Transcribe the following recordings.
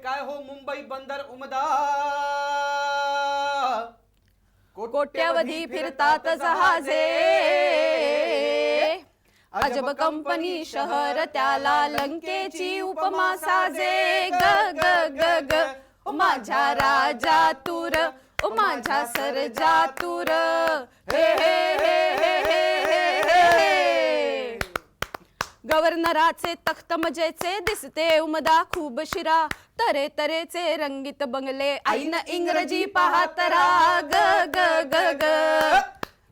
काय हो मुंबई बंदर उमदा, कोट्यावधी फिरतात जहाजे, अजब कंपनी शहर त्याला लंकेची उपमा साजे. ग ग ग ग ओ माझ्या राजा तूर, ओ माझ्या सर्जा तूर, हे हे हे हे हे हे हे. गव्हर्नराचे तख्त मजेचे दिसते उमदा खूप शिरा, तरे तरेचे रंगीत बंगले ऐन इंग्रजी पाहतरा. ग ग ग ग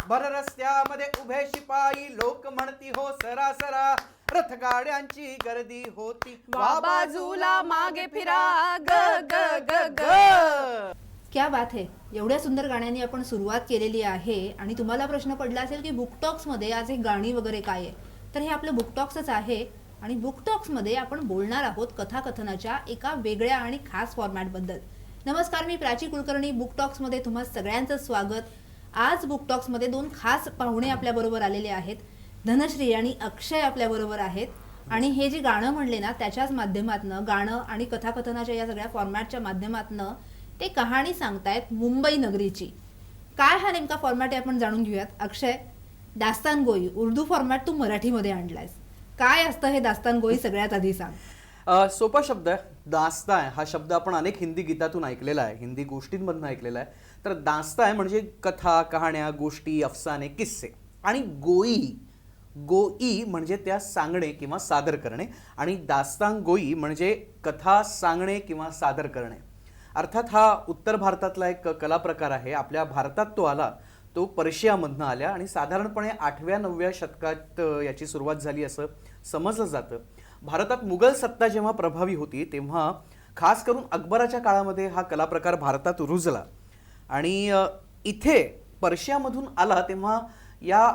भर रस्त्यामध्ये उभे शिपाई, लोक म्हणती हो सरासरा, रथगाड्यांची गर्दी होती वा बाजूला मागे फिरा. ग ग ग ग. क्या बात है. एवढ्या सुंदर गाण्यांनी आपण सुरुवात केलेली आहे आणि तुम्हाला प्रश्न पडला असेल की बुकटॉक्समध्ये आज हे गाणी वगैरे काय आहे, तर हे आपलं बुकटॉक्सच आहे आणि बुकटॉक्समध्ये आपण बोलणार आहोत कथाकथनाच्या एका वेगळ्या आणि खास फॉर्मॅटबद्दल. नमस्कार, मी प्राची कुलकर्णी. बुकटॉक्समध्ये तुम्हा सगळ्यांचं स्वागत. आज बुकटॉक्समध्ये दोन खास पाहुणे आपल्याबरोबर आलेले आहेत. धनश्री आणि अक्षय आपल्याबरोबर आहेत आणि हे जे गाणं म्हणले ना त्याच्याच माध्यमातनं, गाणं आणि कथाकथनाच्या या सगळ्या फॉर्मॅटच्या माध्यमातनं ते कहाणी सांगतायत मुंबई नगरीची. काय हा नेमका फॉर्मॅट आहे आपण जाणून घेऊयात. अक्षय, दास्तान गोई उर्दू फॉर्मॅट तू मराठीमध्ये आणलायस. काय असतं हे दास्तान गोई सगळ्यात आधी सांग. सोपा शब्द आहे. दास्तान हा शब्द आपण अनेक हिंदी गीतातून ऐकलेला आहे, हिंदी गोष्टींमधून ऐकलेला आहे. तर दास्तान म्हणजे कथा, कहाण्या, गोष्टी, अफसाने, किस्से. आणि गोई, गोई म्हणजे त्या सांगणे किंवा सादर करणे, आणि दास्तान गोई म्हणजे कथा सांगणे किंवा सादर करणे. अर्थात हा उत्तर भारतातला एक कला प्रकार आहे. आपल्या भारतात तो आला, तो पर्शियामधनं आल्या आणि साधारणपणे 8व्या-9व्या शतकात याची सुरुवात झाली असं समजलं जातं. भारतात मुघल सत्ता जेव्हा प्रभावी होती तेव्हा खास करून अकबराच्या काळामध्ये हा कला प्रकार भारतात रुजला आणि इथे पर्शियामधून आला तेव्हा या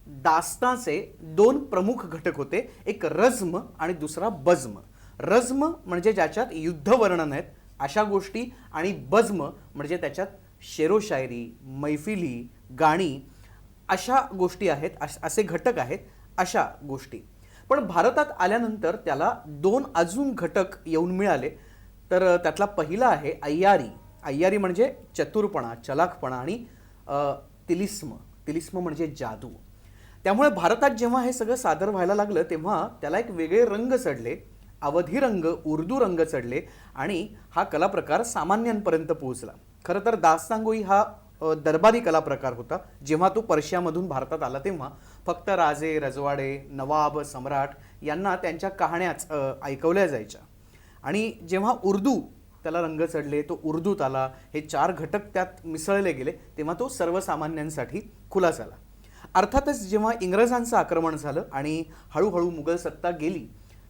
दास्ताचे दोन प्रमुख घटक होते, एक रज्म आणि दुसरा बज्म. रज्म म्हणजे ज्याच्यात युद्धवर्णन आहेत अशा गोष्टी, आणि बज्म म्हणजे त्याच्यात शेरोशायरी, मैफिली, गाणी अशा गोष्टी आहेत, असे घटक आहेत अशा गोष्टी. पण भारतात आल्यानंतर त्याला दोन अजून घटक येऊन मिळाले. तर त्यातला पहिला आहे अय्यारी. अय्यारी म्हणजे चतुरपणा, चलाखपणा, आणि तिलिस्म. तिलिस्म म्हणजे जादू. त्यामुळे भारतात जेव्हा हे सगळं सादर व्हायला लागलं तेव्हा त्याला एक वेगळे रंग चढले, अवधी रंग, उर्दू रंग चढले आणि हा कला प्रकार सामान्यांपर्यंत पोहोचला. खरं तर दास्तानगोई हा दरबारी कला प्रकार होता. जेव्हा तो पर्शियामधून भारतात आला तेव्हा फक्त राजे, रजवाडे, नवाब, सम्राट यांना त्यांच्या कहाण्याच ऐकवल्या जायच्या. आणि जेव्हा उर्दू त्याला रंग चढले, तो उर्दूत आला, हे चार घटक त्यात मिसळले गेले, तेव्हा तो सर्वसामान्यांसाठी खुला झाला. अर्थातच जेव्हा इंग्रजांचं आक्रमण झालं आणि हळूहळू मुघल सत्ता गेली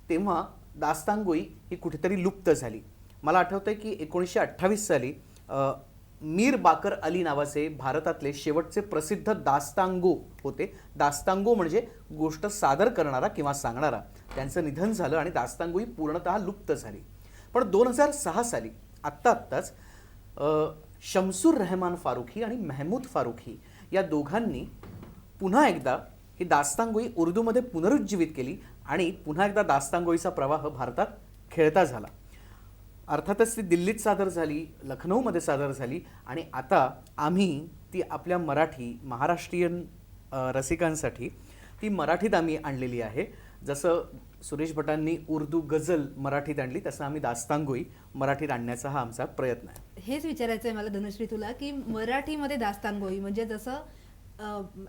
तेव्हा दास्तानगोई ही कुठेतरी लुप्त झाली. मला आठवतंय की 1928 साली मीर बाकर अली नावाचे भारतातले शेवटचे प्रसिद्ध दास्तानगो होते. दास्तानगो म्हणजे गोष्ट सादर करणारा किंवा सांगणारा. त्यांचं निधन झालं आणि दास्तानगोई पूर्णतः लुप्त झाली. पण 2006 साली आत्ताच शमसूर रहमान फारुखी आणि महमूद फारुखी या दोघांनी पुन्हा एकदा ही दास्तानगोई उर्दूमध्ये पुनरुज्जीवित केली आणि पुन्हा एकदा दास्तानगोईचा प्रवाह भारतात खेळता झाला. अर्थातच ती दिल्लीत सादर झाली, लखनौमध्ये सादर झाली आणि आता आम्ही ती आपल्या मराठी, महाराष्ट्रीयन रसिकांसाठी ती मराठीत आम्ही आणलेली आहे. जसं सुरेश भटांनी उर्दू गझल मराठीत आणली तसं आम्ही दास्तानगोई मराठीत आणण्याचा हा आमचा प्रयत्न आहे. हेच विचारायचं आहे मला धनश्री तुला की मराठीमध्ये दास्तानगोई म्हणजे जसं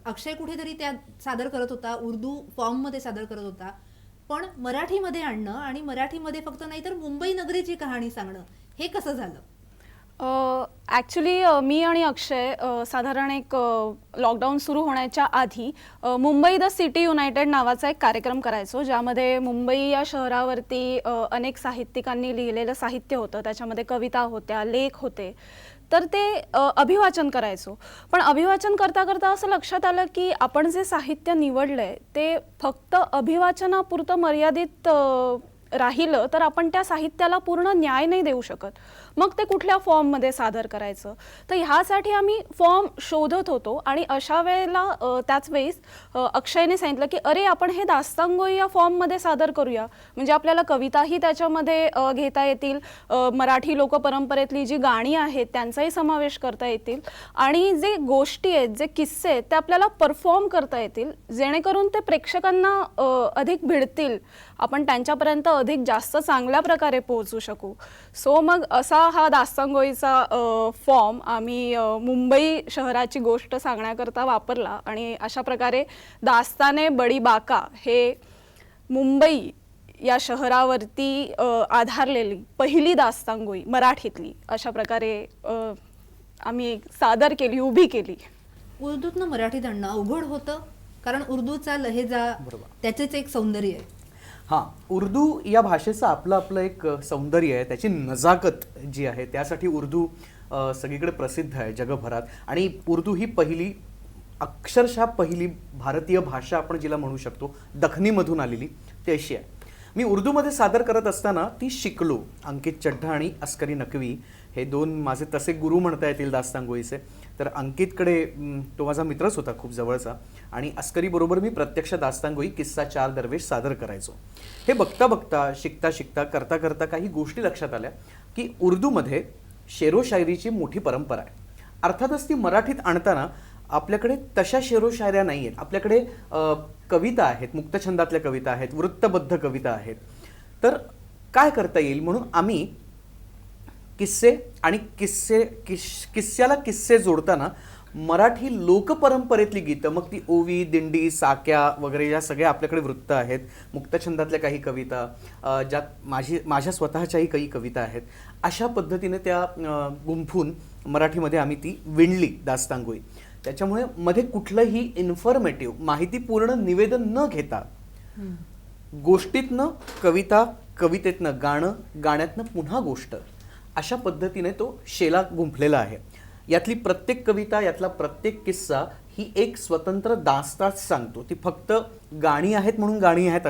अक्षय कुठेतरी त्या सादर करत होता, उर्दू फॉर्ममध्ये सादर करत होता, पण मराठीमध्ये आणणं आणि मराठीमध्ये फक्त नाही तर मुंबई नगरीची कहाणी सांगणं हे कसं झालं? ॲक्च्युली मी आणि अक्षय साधारण एक लॉकडाऊन सुरू होण्याच्या आधी मुंबई द सिटी युनायटेड नावाचा एक कार्यक्रम करायचो, ज्यामध्ये मुंबई या शहरावरती अनेक साहित्यिकांनी लिहिलेलं साहित्य होतं. त्याच्यामध्ये कविता होत्या, लेख होते. तर ते अभिवाचन करायचो. पण अभिवाचन करता करता असं लक्षात आलं की आपण जे साहित्य निवडलंय ते फक्त अभिवाचनापुरतं मर्यादित राहिलं तर आपण त्या साहित्याला पूर्ण न्याय नाही देऊ शकत. मग ते कुठल्या फॉर्ममध्ये सादर करायचं, तर ह्यासाठी आम्ही फॉर्म शोधत होतो. आणि अशा वेळेला त्याच वेळेस अक्षयने सांगितलं की अरे आपण हे दास्तांगोई या फॉर्ममध्ये सादर करूया, म्हणजे आपल्याला कविताही त्याच्यामध्ये घेता येतील, मराठी लोकपरंपरेतली जी गाणी आहेत त्यांचाही समावेश करता येतील, आणि जे गोष्टी आहेत, जे किस्से आहेत ते आपल्याला परफॉर्म करता येतील, जेणेकरून ते प्रेक्षकांना अधिक भिडतील, आपण त्यांच्यापर्यंत अधिक जास्त चांगल्या प्रकारे पोहोचू शकू. सो मग असा हा दास्तांगोईचा फॉर्म आम्ही मुंबई शहराची गोष्ट सांगण्याकरता वापरला. आणि अशा प्रकारे दास्ताने बडी बाका हे मुंबई या शहरावरती आधारलेली पहिली दास्तांगोई मराठीतली अशा प्रकारे आम्ही सादर केली, उभी केली. उर्दूतनं मराठीत आणणं अवघड होतं, कारण उर्दूचा लहेजा त्याचेच एक सौंदर्य आहे. हां, उर्दू या भाषेचं आपलं एक सौंदर्य आहे, त्याची नजाकत जी आहे, त्यासाठी उर्दू सगळीकडे प्रसिद्ध आहे जगभरात. आणि उर्दू ही पहिली, अक्षरशः पहिली भारतीय भाषा आपण जिला म्हणू शकतो, दखनीमधून आलेली ती अशी आहे. मी उर्दूमध्ये सादर करत असताना ती शिकलो. अंकित चड्ढा आणि अस्करी नकवी हे दोन माझे तसे गुरु म्हणता येतील दास्तांगोईचे. तर अंकितकडे तो माझा मित्रच होता खूप जवळचा, आणि अस्करीबरोबर मी प्रत्यक्ष दास्तांगोई किस्सा चार दरवेश सादर करायचो. हे बघता बघता, शिकता शिकता, करता करता काही गोष्टी लक्षात आल्या की उर्दूमध्ये शेरो शायरीची मोठी परंपरा आहे. अर्थातच ती मराठीत आणताना आपल्याकडे तशा शेरो शायऱ्या नाही आहेत. आपल्याकडे कविता आहेत, मुक्तछंदातल्या कविता आहेत, वृत्तबद्ध कविता आहेत. तर काय करता येईल म्हणून आम्ही किस्से आणि किस्स्याला किस्से जोडताना मराठी लोकपरंपरेतली गीतं, मग ती ओवी, दिंडी, साक्या वगैरे या सगळ्या आपल्याकडे वृत्त आहेत, मुक्तछंदातल्या काही कविता, ज्यात माझ्या स्वतःच्याही काही कविता आहेत, अशा पद्धतीने त्या गुंफून मराठीमध्ये आम्ही ती विणली दास्तांगोई. त्याच्यामुळे मध्ये कुठलंही इन्फॉर्मेटिव्ह, माहितीपूर्ण निवेदन न घेता गोष्टीतनं कविता, कवितेतनं गाणं, गाण्यातनं पुन्हा गोष्ट, अशा पद्धतीने तो शेला गुंफलेला आहे. यातली प्रत्येक कविता, यातला प्रत्येक किस्सा ही एक स्वतंत्र दास्ताच सांगतो. ती फक्त गाणी आहेत म्हणून गाणी आहेत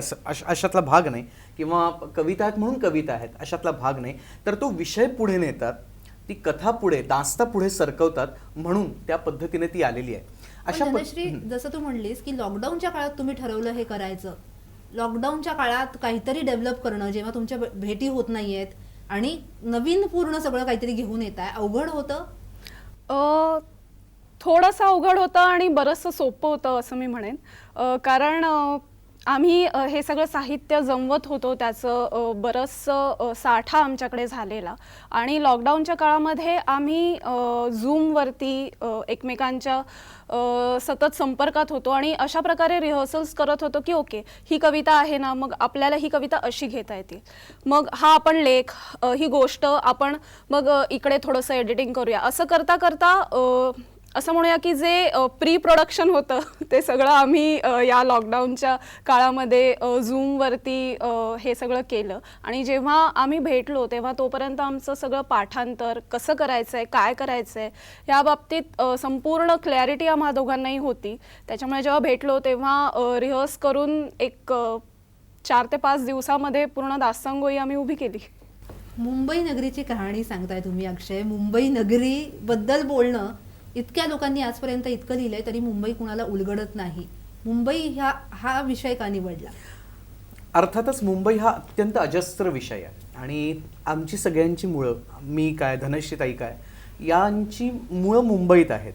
अशातला भाग नाही, किंवा कविता आहेत म्हणून कविता आहेत अशातला भाग नाही. तर तो विषय पुढे नेतात, ती कथा पुढे, दास्ता पुढे सरकवतात, म्हणून त्या पद्धतीने ती आलेली आहे. धनश्री, जसं तू म्हणलीस की लॉकडाऊनच्या काळात तुम्ही ठरवलं हे करायचं. लॉकडाऊनच्या काळात काहीतरी डेव्हलप करणं, जेव्हा तुमच्या भेटी होत नाहीयेत आणि नवीन पूर्ण सगळं काहीतरी घेऊन येत आहे, अवघड होतं? थोडंसं अवघड होतं आणि बरंचसं सोपं होतं असं मी म्हणेन. कारण आम्ही हे सगळं साहित्य जमवत होतो, त्याचं बरंचसं साठा आमच्याकडे झालेला. आणि लॉकडाऊनच्या काळामध्ये आम्ही झूमवरती एकमेकांच्या सतत संपर्कात होतो आणि अशा प्रकारे रिहर्सल्स करत होतो की ओके, ही कविता आहे ना, मग आपल्याला ही कविता अशी घेता येते, मग हा आपण लेख, ही गोष्ट आपण मग इकडे थोडंसं एडिटिंग करूया. असं करता करता असं म्हणूया की जे प्री प्रोडक्शन होतं ते सगळं आम्ही या लॉकडाऊनच्या काळामध्ये झूमवरती हे सगळं केलं. आणि जेव्हा आम्ही भेटलो तेव्हा तोपर्यंत आमचं सगळं पाठांतर कसं करायचं आहे, काय करायचं आहे, या बाबतीत संपूर्ण क्लॅरिटी आम्हा दोघांनाही होती. त्याच्यामुळे जेव्हा भेटलो तेव्हा रिहर्स करून एक 4 ते 5 दिवसामध्ये पूर्ण दास्तांगोई आम्ही उभी केली. मुंबई नगरीची कहाणी सांगताय तुम्ही अक्षय. मुंबई नगरी बद्दल बोलणं, इतक्या लोकांनी आजपर्यंत इतकं लिहिलंय तरी मुंबई कुणाला उलगडत नाही. मुंबई हा विषय का निवडला? अर्थातच मुंबई हा अत्यंत अजस्त्र विषय आहे आणि आमची सगळ्यांची मुळं, मी काय, धनश्री ताई काय, यांची मुळं मुंबईत आहेत.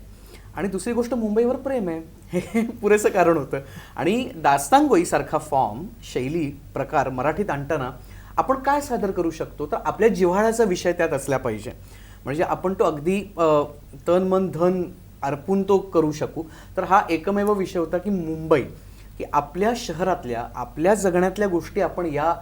आणि दुसरी गोष्ट, मुंबईवर प्रेम आहे, हे पुरेसं कारण होतं. आणि दास्तांगोई सारखा फॉर्म, शैली, प्रकार मराठीत आणताना आपण काय सादर करू शकतो, तर आपल्या जिव्हाळ्याचा विषय त्यात असला पाहिजे. म्हणजे आपण तो अगदी तन मन धन अर्पून तो करू शकू. तर हा एकमेव विषय होता की मुंबई, की आपल्या शहरातल्या, आपल्या जगण्यातल्या गोष्टी आपण या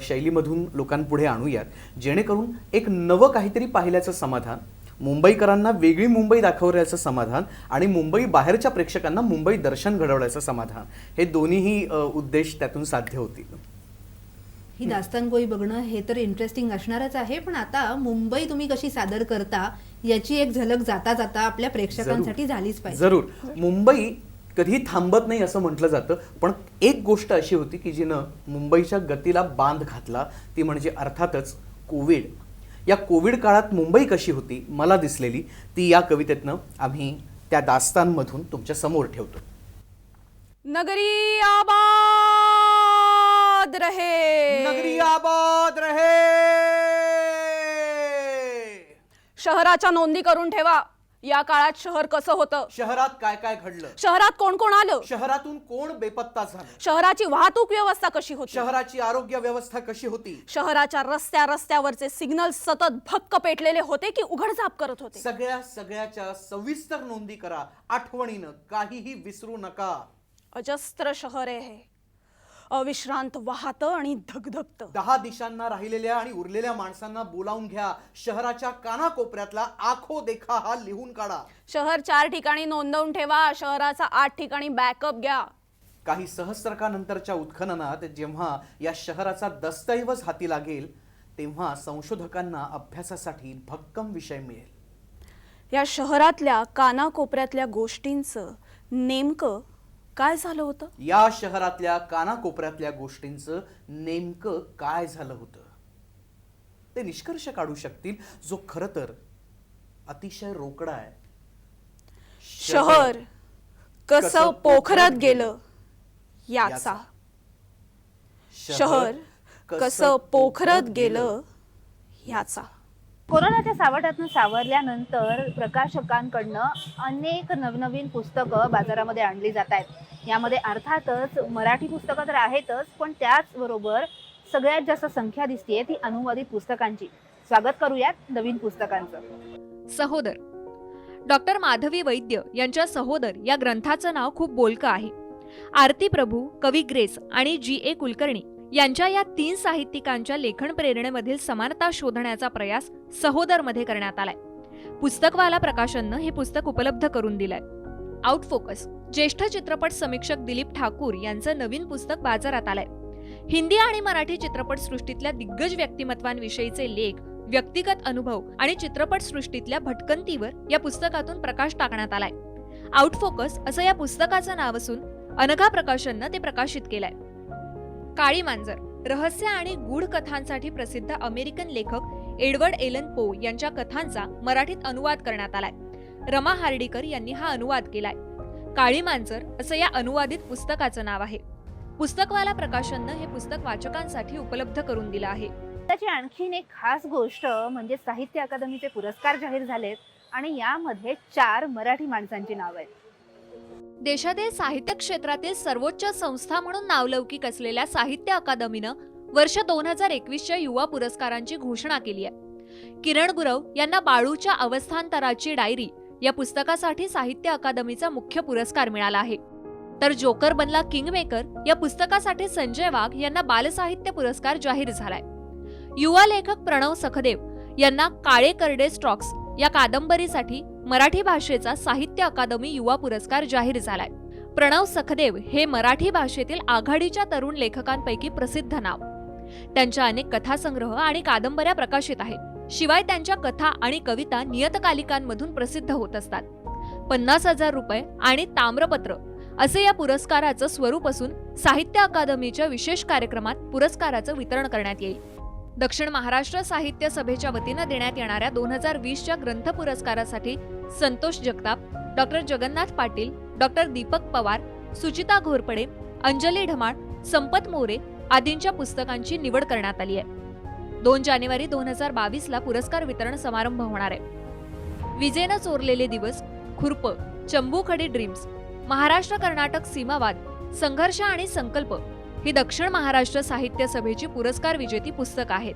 शैलीमधून लोकांपुढे आणूयात, जेणेकरून एक नवं काहीतरी पाहिल्याचं समाधान, मुंबईकरांना वेगळी मुंबई दाखवण्याचं समाधान आणि मुंबई बाहेरच्या प्रेक्षकांना मुंबई दर्शन घडवण्याचं समाधान, हे दोन्हीही उद्देश त्यातून साध्य होतील. ही दास्तानगोई बघणं हे तर इंटरेस्टिंग असणारच आहे, पण आता मुंबई तुम्ही कशी सादर करता याची एक झलक जाता जाता आपल्या प्रेक्षकांसाठी झालीच पाहिजे. जरूर. मुंबई कधीही थांबत नाही असं म्हटलं जातं, पण एक गोष्ट अशी होती की जिनं मुंबईच्या गतीला बांध घातला, ती म्हणजे अर्थातच कोविड. या कोविड काळात मुंबई कशी होती मला दिसलेली, ती या कवितेतनं आम्ही त्या दास्तानमधून तुमच्या समोर ठेवतो. नगरी आबाद रहे, नगरी आबाद रहे. शहराच्या नोंदी करून ठेवा. या काळात शहर कसं होतं, शहरात काय काय घडलं, शहरात कोण कोण आलं, शहरातून कोण बेपत्ता झालं, शहराची वाहतूक व्यवस्था कशी होती, शहराची आरोग्य व्यवस्था कशी होती, शहराच्या रस्त्यावरचे सिग्नल सतत भक्क पेटलेले होते की उघडझाप करत होते. सगळ्याच्या सविस्तर नोंदी करा. आठवणीनं काहीही विसरू नका. अजस्त्र शहर आहे हे, अविश्रांत वाहतं आणि धगधगतं. 10 दिशांना राहिलेल्या आणि उरलेल्या माणसांना बोलावून घ्या. शहराच्या कानाकोपऱ्यातला आखो देखा हा लिहून काढा. शहर 4 ठिकाणी नोंदवून ठेवा. शहराचा 8 ठिकाणी बॅकअप घ्या. काही सहस्त्रकानंतरच्या उत्खननात जेव्हा या शहराचा दस्तऐवज हाती लागेल, तेव्हा संशोधकांना अभ्यासासाठी भक्कम विषय मिळेल. या शहरातल्या कानाकोपऱ्यातल्या गोष्टींचं नेमकं काय झालं होतं, या शहरातल्या कानाकोपऱ्यातल्या गोष्टींचं नेमकं काय झालं होतं, ते निष्कर्ष काढू शकतील जो खरं तर अतिशय रोकडा आहे. शहर कसं पोखरत गेलं याचा. शहर कसं पोखरत गेलं याचा. कोरोनाच्या सावटातून सावरल्यानंतर प्रकाशकांकडनं अनेक नवनवीन पुस्तकं बाजारामध्ये आणली जात आहेत. यामध्ये अर्थातच मराठी पुस्तकं तर आहेतच, पण त्याचबरोबर सगळ्यात जास्त संख्या दिसतेय ती अनुवादित पुस्तकांची. स्वागत करूयात नवीन पुस्तकांचं. सहोदर. डॉक्टर माधवी वैद्य यांच्या सहोदर या ग्रंथाचं नाव खूप बोलकं आहे. आरती प्रभू, कवी ग्रेस आणि G.A. कुलकर्णी यांच्या या 3 साहित्यिकांच्या लेखन प्रेरणेमधील समानता शोधण्याचा प्रयास सहोदरमध्ये करण्यात आलाय. पुस्तकवाला प्रकाशननं हे पुस्तक उपलब्ध करून दिलंय. Out focus. ज्येष्ठ चित्रपट समीक्षक दिलीप ठाकूर यांचं नवीन पुस्तक बाजारात आलंय. हिंदी आणि मराठी चित्रपट सृष्टीतल्या दिग्गज व्यक्तिमत्वांविषयीचे लेख, व्यक्तिगत अनुभव आणि चित्रपट सृष्टीतल्या भटकंतीवर या पुस्तकातून प्रकाश टाकण्यात आलाय. आउट फोकस असं या पुस्तकाचं नाव असून अनघा प्रकाशननं ते प्रकाशित केलंय. काळी मांजर. रहस्य आणि गूढ कथांसाठी प्रसिद्ध अमेरिकन लेखक एडवर्ड एलन पो यांच्या कथांचा मराठीत अनुवाद करण्यात आलाय. रमा हार्डीकर यांनी हा अनुवाद केलाय. काळी मांजर असं या अनुवादित पुस्तकाचं नाव आहे. पुस्तकवाला प्रकाशननं हे पुस्तक वाचकांसाठी उपलब्ध करून दिलं आहे. त्याची आणखीन एक खास गोष्ट म्हणजे साहित्य अकादमीचे पुरस्कार जाहीर झालेत आणि यामध्ये 4 मराठी माणसांची नाव आहेत. देशातील साहित्य क्षेत्रातील सर्वोच्च संस्था म्हणून नावलौकिक असलेल्या साहित्य अकादमीनं वर्ष 2021च्या युवा पुरस्कारांची घोषणा केली आहे. किरण गुरव यांना बाळूच्या अवस्थांतराची डायरी या पुस्तकासाठी साहित्य अकादमीचा मुख्य पुरस्कार मिळाला आहे. तर जोकर बनला किंगमेकर या पुस्तकासाठी संजय वाघ यांना बालसाहित्य पुरस्कार जाहीर झालाय. युवा लेखक प्रणव सखदेव यांना काळे करडे स्टॉक्स या कादंबरीसाठी मराठी भाषेचा साहित्य अकादमी युवा पुरस्कार जाहीर झालाय. प्रणव सखदेव हे मराठी भाषेतील आघाडीच्या तरुण लेखकांपैकी प्रसिद्ध नाव. त्यांच्या अनेक कथासंग्रह आणि कादंबऱ्या प्रकाशित आहेत. शिवाय त्यांच्या कथा आणि कविता नियतकालिकांमधून प्रसिद्ध होत असतात. 50,000 रुपये आणि ताम्रपत्र असे या पुरस्काराचं स्वरूप असून साहित्य अकादमीच्या विशेष कार्यक्रमात पुरस्काराचं वितरण करण्यात येईल. दक्षिण महाराष्ट्र साहित्य सभेच्या वतीनं देण्यात येणाऱ्या 2020च्या ग्रंथ पुरस्कारासाठी संतोष जगताप, डॉक्टर जगन्नाथ पाटील, डॉक्टर दीपक पवार, सुचिता घोरपडे, अंजली ढमाळ, संपत मोरे आदींच्या पुस्तकांची निवड करण्यात आली आहे. 2 जानेवारी 2022ला पुरस्कार वितरण समारंभ होणार आहे. विजेनं चोरलेले दिवस, खुरप, चंबूखडी ड्रीम्स, महाराष्ट्र कर्नाटक सीमावाद, संघर्ष आणि संकल्प ही दक्षिण महाराष्ट्र साहित्य सभेची पुरस्कार विजेती पुस्तकं आहेत.